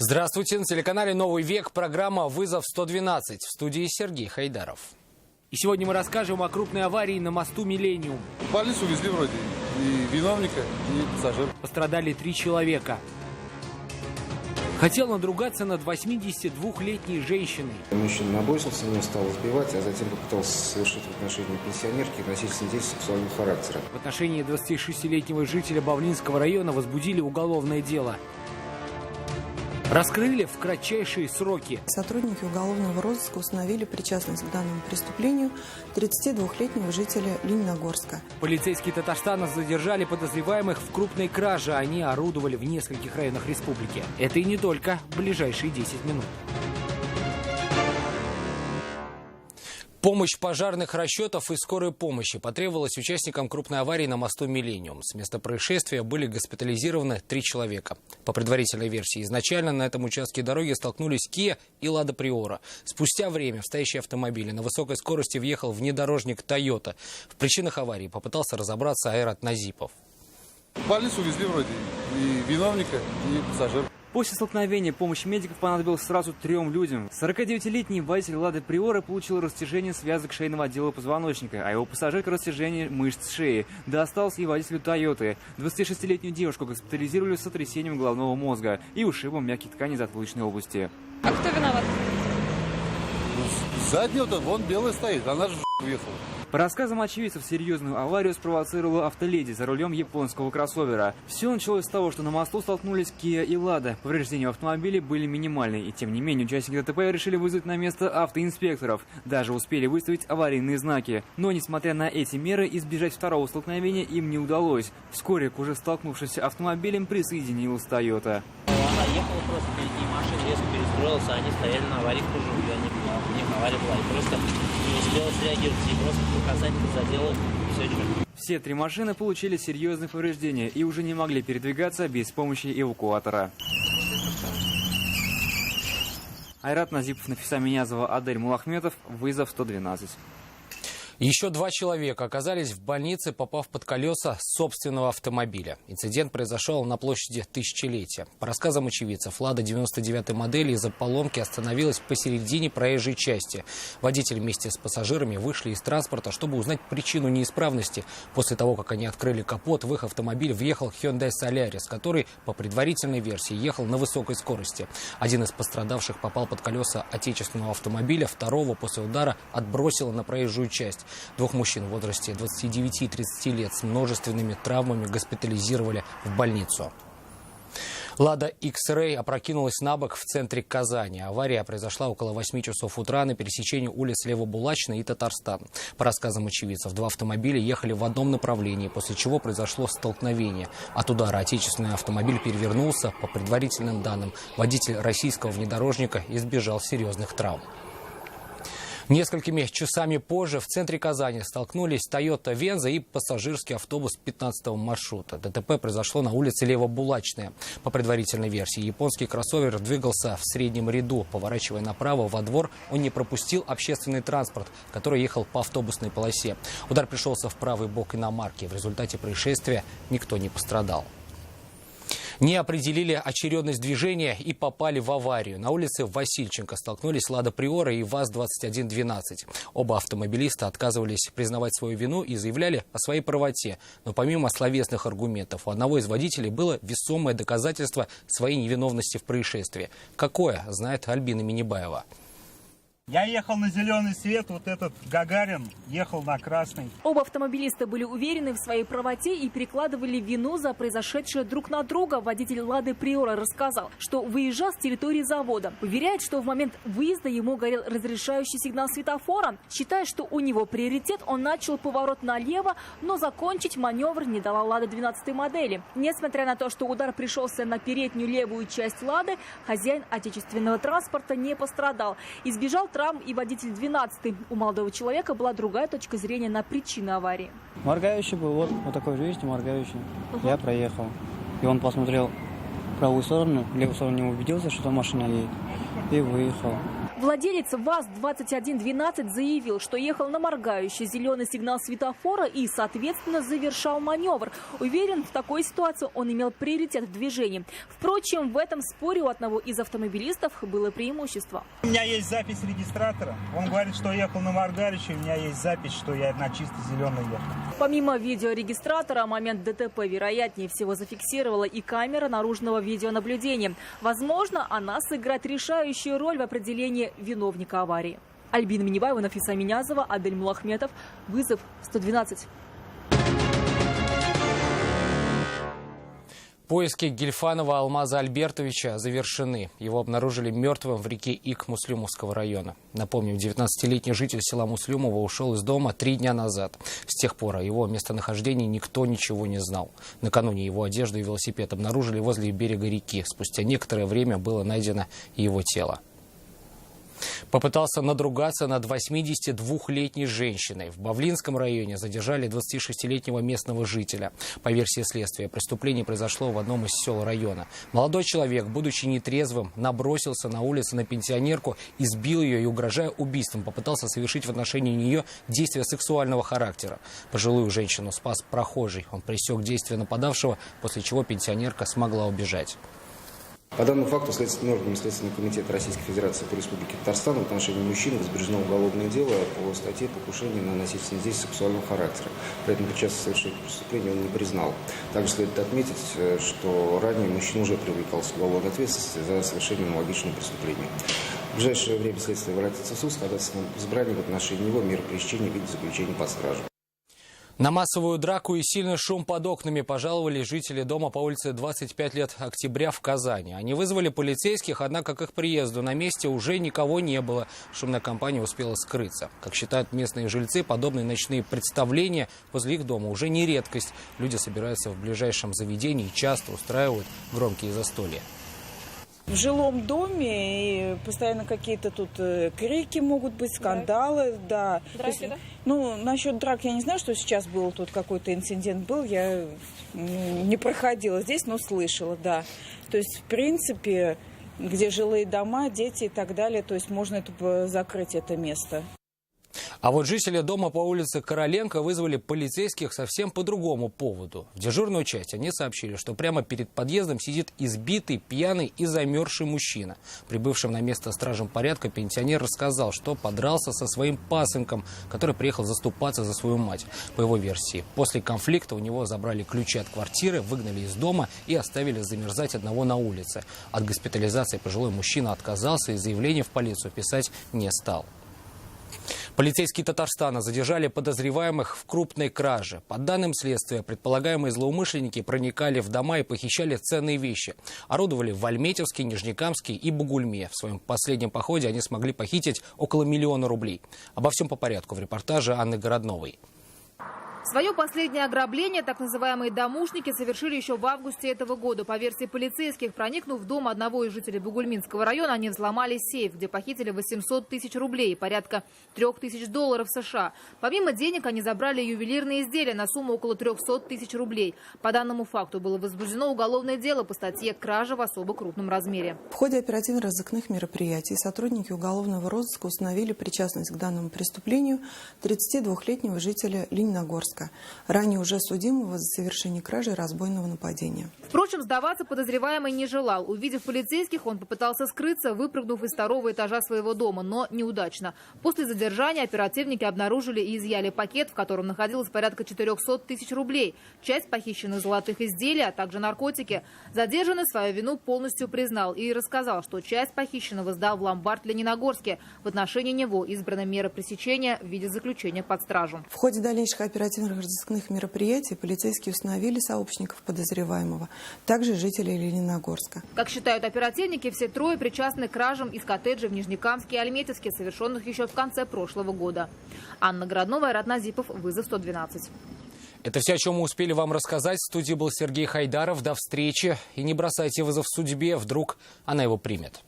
Здравствуйте, на телеканале «Новый век» программа «Вызов 112». В студии Сергей Хайдаров. И сегодня мы расскажем о крупной аварии на мосту «Миллениум». В больницу увезли вроде и виновника, и пассажира. Пострадали 3 человека. Хотел надругаться над 82-летней женщиной. Мужчина набросился, меня стал избивать, а затем попытался совершить в отношении пенсионерки насильственные действия сексуального характера. В отношении 26-летнего жителя Бавлинского района возбудили уголовное дело. Раскрыли в кратчайшие сроки. Сотрудники уголовного розыска установили причастность к данному преступлению 32-летнего жителя Лениногорска. Полицейские Татарстана задержали подозреваемых в крупной краже. Они орудовали в нескольких районах республики. Это и не только ближайшие 10 минут. Помощь пожарных расчетов и скорой помощи потребовалась участникам крупной аварии на мосту «Миллениум». С места происшествия были госпитализированы 3 человека. По предварительной версии, изначально на этом участке дороги столкнулись Kia и Лада Приора. Спустя время в стоящие автомобили на высокой скорости въехал внедорожник Toyota. В причинах аварии попытался разобраться Айрат Назипов. В больницу увезли вроде и виновника, и пассажира. После столкновения помощь медиков понадобилась сразу 3 людям. 49-летний водитель Лады Приора получил растяжение связок шейного отдела позвоночника, а его пассажирка – растяжение мышц шеи. Досталось и водителю Тойоты. 26-летнюю девушку госпитализировали с сотрясением головного мозга и ушибом мягких тканей затылочной области. А кто виноват? Заднего-то вон белая стоит, она же въехала. По рассказам очевидцев, серьезную аварию спровоцировала автоледи за рулем японского кроссовера. Все началось с того, что на мосту столкнулись Kia и Лада. Повреждения в автомобиле были минимальные, и тем не менее участники ДТП решили вызвать на место автоинспекторов. Даже успели выставить аварийные знаки. Но, несмотря на эти меры, избежать второго столкновения им не удалось. Вскоре к уже столкнувшимся автомобилям присоединилась Toyota. Она ехала просто впереди машины, резко перестроилась, а они стояли на аварийном круге, у них авария была, и просто не успела среагировать, и просто по касательно задела, все черт. Все 3 машины получили серьезные повреждения и уже не могли передвигаться без помощи эвакуатора. Айрат Назипов, Нафиса Минязова, Адель Мулахметов. Вызов 112. Еще 2 человека оказались в больнице, попав под колеса собственного автомобиля. Инцидент произошел на площади Тысячелетия. По рассказам очевидцев, «Лада» 99-й модели из-за поломки остановилась посередине проезжей части. Водитель вместе с пассажирами вышли из транспорта, чтобы узнать причину неисправности. После того, как они открыли капот, в их автомобиль въехал Hyundai Solaris, который, по предварительной версии, ехал на высокой скорости. Один из пострадавших попал под колеса отечественного автомобиля, второго после удара отбросило на проезжую часть. 2 мужчин в возрасте 29 и 30 лет с множественными травмами госпитализировали в больницу. «Лада X-Ray» опрокинулась на бок в центре Казани. Авария произошла около 8 часов утра на пересечении улиц Левобулачной и Татарстан. По рассказам очевидцев, 2 автомобиля ехали в одном направлении, после чего произошло столкновение. От удара отечественный автомобиль перевернулся. По предварительным данным, водитель российского внедорожника избежал серьезных травм. Несколькими часами позже в центре Казани столкнулись Toyota Venza и пассажирский автобус 15-го маршрута. ДТП произошло на улице Левобулачная. По предварительной версии, японский кроссовер двигался в среднем ряду. Поворачивая направо во двор, он не пропустил общественный транспорт, который ехал по автобусной полосе. Удар пришелся в правый бок иномарки. В результате происшествия никто не пострадал. Не определили очередность движения и попали в аварию. На улице Васильченко столкнулись «Лада Приора» и ВАЗ-2112. Оба автомобилиста отказывались признавать свою вину и заявляли о своей правоте. Но помимо словесных аргументов, у одного из водителей было весомое доказательство своей невиновности в происшествии. Какое, знает Альбина Минибаева. Я ехал на зеленый свет, вот этот Гагарин ехал на красный. Оба автомобилиста были уверены в своей правоте и перекладывали вину за произошедшее друг на друга. Водитель «Лады Приора» рассказал, что выезжал с территории завода. Уверяет, что в момент выезда ему горел разрешающий сигнал светофора. Считая, что у него приоритет, он начал поворот налево, но закончить маневр не дала «Лада» 12-й модели. Несмотря на то, что удар пришелся на переднюю левую часть «Лады», хозяин отечественного транспорта не пострадал. Избежал травм и водитель 12-й. У молодого человека была другая точка зрения на причины аварии. Моргающий был, вот такой же, видите, моргающий. Я проехал. И он посмотрел в правую сторону, в левую сторону не убедился, что машина едет, и выехал. Владелец ВАЗ-2112 заявил, что ехал на моргающий зеленый сигнал светофора и, соответственно, завершал маневр. Уверен, в такой ситуации он имел приоритет в движении. Впрочем, в этом споре у одного из автомобилистов было преимущество. У меня есть запись регистратора. Он говорит, что ехал на моргающий. У меня есть запись, что я на чисто зеленый ехал. Помимо видеорегистратора, момент ДТП, вероятнее всего, зафиксировала и камера наружного видеонаблюдения. Возможно, она сыграет решающую роль в определении виновника аварии. Альбина Минибаева, Нафиса Минязова, Адель Мулахметов. Вызов 112. Поиски Гильфанова Алмаза Альбертовича завершены. Его обнаружили мертвым в реке Ик Муслюмовского района. Напомним, 19-летний житель села Муслюмово ушел из дома 3 дня назад. С тех пор о его местонахождении никто ничего не знал. Накануне его одежду и велосипед обнаружили возле берега реки. Спустя некоторое время было найдено и его тело. Попытался надругаться над 82-летней женщиной. В Бавлинском районе задержали 26-летнего местного жителя. По версии следствия, преступление произошло в одном из сел района. Молодой человек, будучи нетрезвым, набросился на улице на пенсионерку, избил ее и, угрожая убийством, попытался совершить в отношении нее действия сексуального характера. Пожилую женщину спас прохожий. Он пресек действия нападавшего, после чего пенсионерка смогла убежать. По данному факту Следственным органом Следственного комитета Российской Федерации по Республике Татарстан в отношении мужчины возбуждено уголовное дело по статье покушения на насильственные действия сексуального характера. При этом причастность к совершению преступления он не признал. Также следует отметить, что ранее мужчина уже привлекался к уголовной ответственности за совершение аналогичного преступления. В ближайшее время следствие обратится в суд с ходатайством избрания в отношении него меры пресечения в виде заключения под стражу. На массовую драку и сильный шум под окнами пожаловали жители дома по улице 25 лет октября в Казани. Они вызвали полицейских, однако к их приезду на месте уже никого не было. Шумная компания успела скрыться. Как считают местные жильцы, подобные ночные представления возле их дома уже не редкость. Люди собираются в ближайшем заведении и часто устраивают громкие застолья. В жилом доме и постоянно какие-то тут крики могут быть, скандалы, да. Драки, да? Ну, насчет драк я не знаю, что сейчас был, тут какой-то инцидент был, я не проходила здесь, но слышала, да. То есть, в принципе, где жилые дома, дети и так далее, то есть можно закрыть это место. А вот жители дома по улице Короленко вызвали полицейских совсем по другому поводу. В дежурную часть они сообщили, что прямо перед подъездом сидит избитый, пьяный и замерзший мужчина. Прибывшим на место стражем порядка пенсионер рассказал, что подрался со своим пасынком, который приехал заступаться за свою мать. По его версии, после конфликта у него забрали ключи от квартиры, выгнали из дома и оставили замерзать одного на улице. От госпитализации пожилой мужчина отказался и заявление в полицию писать не стал. Полицейские Татарстана задержали подозреваемых в крупной краже. По данным следствия, предполагаемые злоумышленники проникали в дома и похищали ценные вещи. Орудовали в Альметьевске, Нижнекамске и Бугульме. В своем последнем походе они смогли похитить около 1 000 000 рублей. Обо всем по порядку в репортаже Анны Городновой. Свое последнее ограбление так называемые домушники совершили еще в августе этого года. По версии полицейских, проникнув в дом одного из жителей Бугульминского района, они взломали сейф, где похитили 800 000 рублей, порядка $3000 США. Помимо денег, они забрали ювелирные изделия на сумму около 300 000 рублей. По данному факту было возбуждено уголовное дело по статье «Кража в особо крупном размере». В ходе оперативно-розыскных мероприятий сотрудники уголовного розыска установили причастность к данному преступлению 32-летнего жителя Лениногорска, ранее уже судимого за совершение кражи и разбойного нападения. Впрочем, сдаваться подозреваемый не желал. Увидев полицейских, он попытался скрыться, выпрыгнув из 2-го этажа своего дома, но неудачно. После задержания оперативники обнаружили и изъяли пакет, в котором находилось порядка 400 000 рублей, часть похищенных золотых изделий, а также наркотики. Задержанный свою вину полностью признал и рассказал, что часть похищенного сдал в ломбард в Лениногорске. В отношении него избрана мера пресечения в виде заключения под стражу. В ходе дальнейших оперативно-розыскных мероприятий полицейские установили сообщников подозреваемого, также жителей Лениногорска. Как считают оперативники, все трое причастны к кражам из коттеджей в Нижнекамске и Альметьевске, совершенных еще в конце прошлого года. Анна Городнова, Айрат Назипов, вызов 112. Это все, о чем мы успели вам рассказать. В студии был Сергей Хайдаров. До встречи. И не бросайте вызов судьбе, вдруг она его примет.